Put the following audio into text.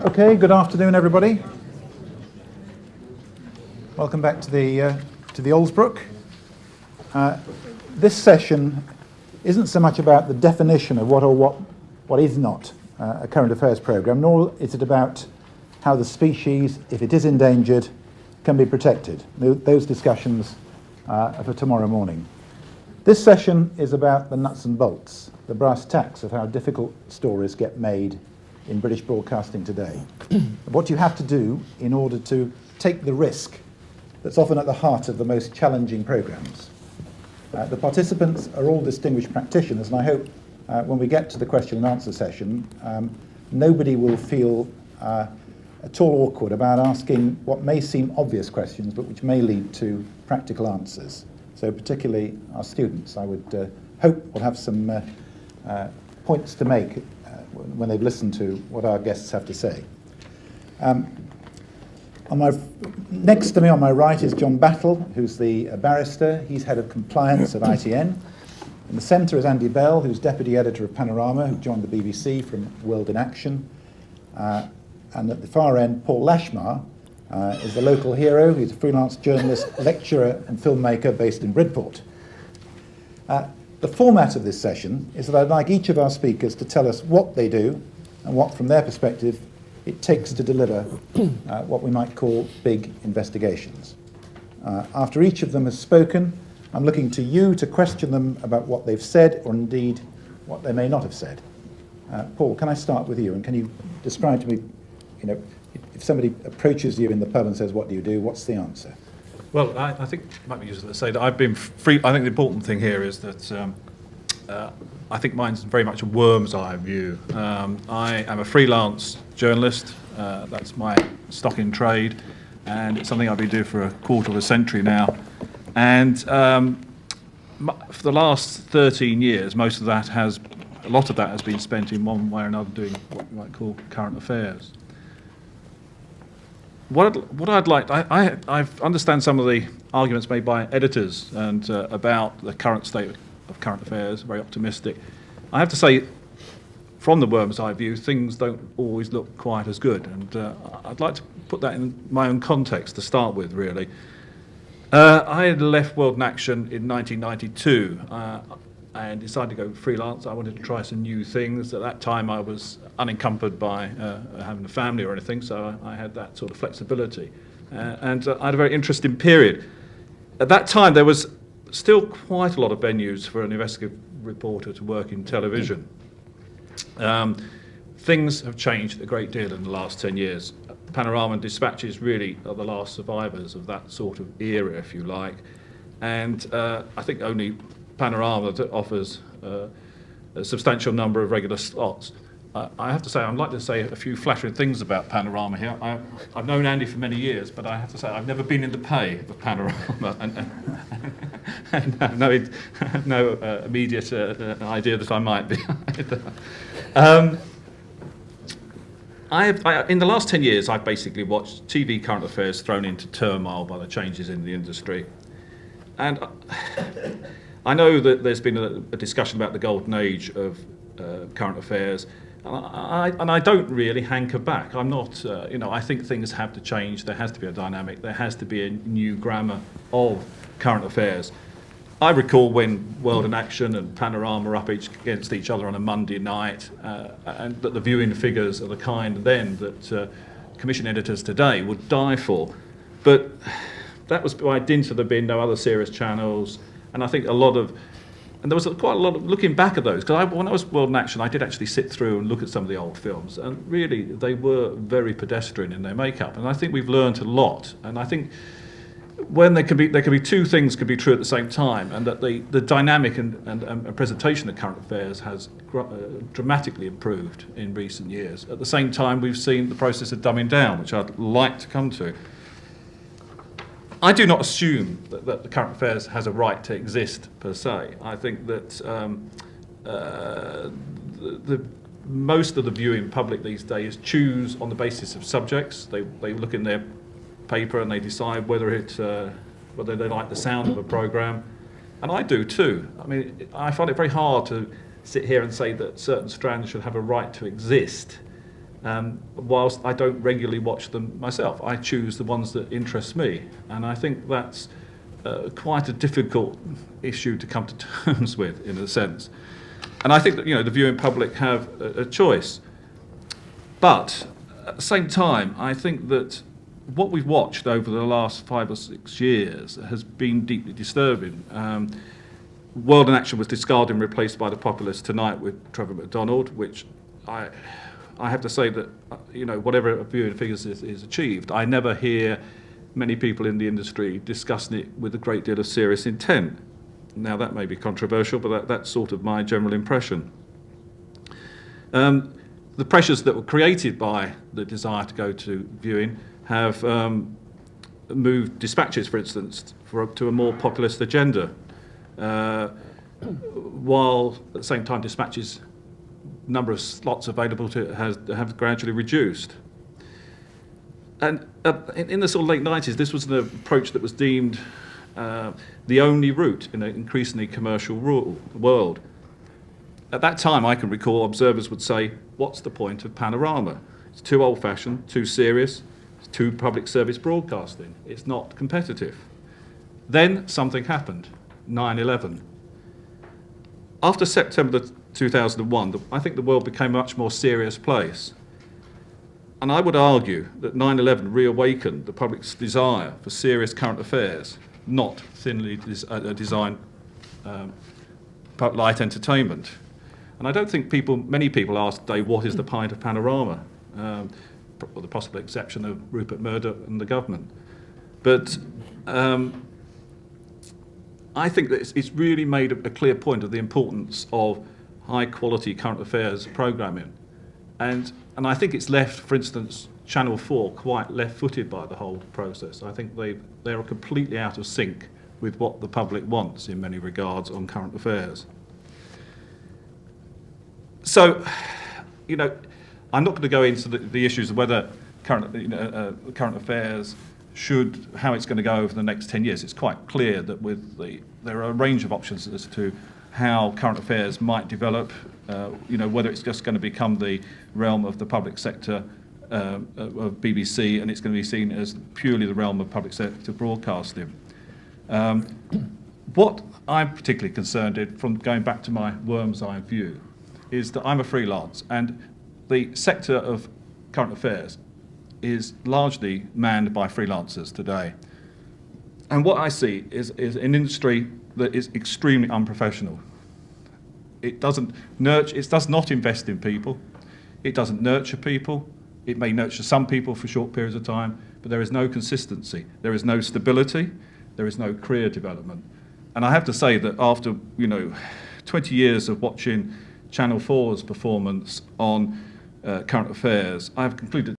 Okay, good afternoon, everybody. Welcome back to the Oldsbrook. This session isn't so much about the definition of what is not a current affairs programme, nor is it about how the species, if it is endangered, can be protected. Those discussions are for tomorrow morning. This session is about the nuts and bolts, the brass tacks of how difficult stories get made in British broadcasting today. What you have to do in order to take the risk that's often at the heart of the most challenging programmes. The participants are all distinguished practitioners, and I hope when we get to the question and answer session, nobody will feel at all awkward about asking what may seem obvious questions, but which may lead to practical answers. So particularly our students, I would hope will have some points to make when they've listened to what our guests have to say. Next to me on my right is John Battle, who's the barrister. He's head of compliance at ITN. In the centre is Andy Bell, who's deputy editor of Panorama, who joined the BBC from World in Action. And at the far end, Paul Lashmar is the local hero. He's a freelance journalist, lecturer and filmmaker based in Bridport. The format of this session is that I'd like each of our speakers to tell us what they do and what, from their perspective, it takes to deliver what we might call big investigations. After each of them has spoken, I'm looking to you to question them about what they've said, or indeed what they may not have said. Paul, can I start with you, and can you describe to me, if somebody approaches you in the pub and says, "What do you do?" what's the answer? Well, I think it might be useful to say that I've been free. I think the important thing here is that I think mine's very much a worm's eye view. I am a freelance journalist. That's my stock in trade, and it's something I've been doing for a quarter of a century now. And for the last 13 years, a lot of that has been spent in one way or another doing what you might call current affairs. What I'd like, I understand some of the arguments made by editors and about the current state of current affairs, very optimistic. I have to say, from the worm's eye view, things don't always look quite as good, and I'd like to put that in my own context to start with, really. I had left World in Action in 1992 and decided to go freelance. I wanted to try some new things. At that time, I was unencumbered by having a family or anything, so I had that sort of flexibility. And I had a very interesting period. At that time, there was still quite a lot of venues for an investigative reporter to work in television. Things have changed a great deal in the last 10 years. Panorama and Dispatches really are the last survivors of that sort of era, if you like. And I think only Panorama that offers a substantial number of regular slots. I have to say, I'd like to say a few flattering things about Panorama here. I've known Andy for many years, but I have to say I've never been in the pay of Panorama, and no immediate idea that I might be. In the last 10 years, I've basically watched TV current affairs thrown into turmoil by the changes in the industry. And I know that there's been a discussion about the golden age of current affairs, and I don't really hanker back. I'm not, I think things have to change. There has to be a dynamic. There has to be a new grammar of current affairs. I recall when World in Action and Panorama were up against each other on a Monday night, and that the viewing figures are the kind then that commission editors today would die for. But that was by dint of there being no other serious channels, and I think there was quite a lot of looking back at those, because when I was World in Action, I did actually sit through and look at some of the old films, and really they were very pedestrian in their makeup, and I think we've learned a lot. And I think when there can be two things can be true at the same time, and that the dynamic and presentation of current affairs has dramatically improved in recent years. At the same time, we've seen the process of dumbing down, which I'd like to come to. I do not assume that the current affairs has a right to exist per se. I think that most of the viewing public these days choose on the basis of subjects. They look in their paper and they decide whether they like the sound of a programme, and I do too. I mean, I find it very hard to sit here and say that certain strands should have a right to exist whilst I don't regularly watch them myself. I choose the ones that interest me, and I think that's quite a difficult issue to come to terms with, in a sense. And I think that the viewing public have a choice. But at the same time, I think that what we've watched over the last 5 or 6 years has been deeply disturbing. World in Action was discarded and replaced by The Populist tonight with Trevor McDonald, which I have to say that, whatever viewing figures is achieved, I never hear many people in the industry discussing it with a great deal of serious intent. Now, that may be controversial, but that's sort of my general impression. The pressures that were created by the desire to go to viewing have moved dispatches, for instance, to a more populist agenda, while at the same time dispatches number of slots available have gradually reduced. And in the sort of late 90s, this was an approach that was deemed the only route in an increasingly commercial world. At that time, I can recall observers would say, what's the point of Panorama? It's too old-fashioned, too serious, it's too public service broadcasting, it's not competitive. Then something happened, 9/11. After September 2001, I think the world became a much more serious place. And I would argue that 9/11 reawakened the public's desire for serious current affairs, not thinly designed light entertainment. And I don't think many people ask today, what is the point of Panorama? With the possible exception of Rupert Murdoch and the government. But I think that it's really made a clear point of the importance of high-quality current affairs programming. And I think it's left, for instance, Channel 4 quite left-footed by the whole process. I think they are completely out of sync with what the public wants in many regards on current affairs. So, I'm not going to go into the issues of whether current affairs how it's going to go over the next 10 years. It's quite clear that there are a range of options as to how current affairs might develop, whether it's just going to become the realm of the public sector of BBC and it's going to be seen as purely the realm of public sector broadcasting. What I'm particularly concerned in, from going back to my worm's eye view, is that I'm a freelance and the sector of current affairs is largely manned by freelancers today. And what I see is an industry that is extremely unprofessional. It does not invest in people. It doesn't nurture people. It may nurture some people for short periods of time, but there is no consistency. There is no stability. There is no career development. And I have to say that after 20 years of watching Channel 4's performance on current affairs, I have concluded